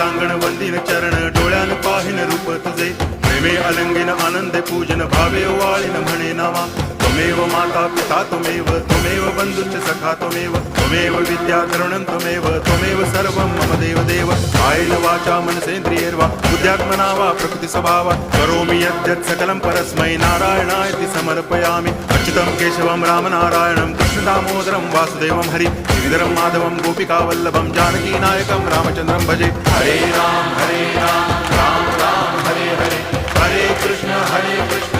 सांगण वंदिन चरण डोळ्यान पाहिन रूप तुझे प्रेमे अलंगिन आनंद पूजन भावे वाळीन म्हणे नावा त्वमेव माता पिता त्वमेव बंधुश्च सखा त्वमेव विद्या तरुणं त्वमेव सर्वं मम देव कायेन वाचा मनसेन्द्रियैर्वा बुद्ध्यात्मना वा प्रकृति स्वभावात् करोमि यद्यत् सकलं परस्मै नारायणायति समर्पयामि अच्युतं केशवं रामनारायणं कृष्णदामोदरं वासुदेवं हरि गिरिधरं माधवं गोपिकावल्लभं जानकीनायकं रामचन्द्रं भजे हरे राम राम राम हरे हरे हरे कृष्ण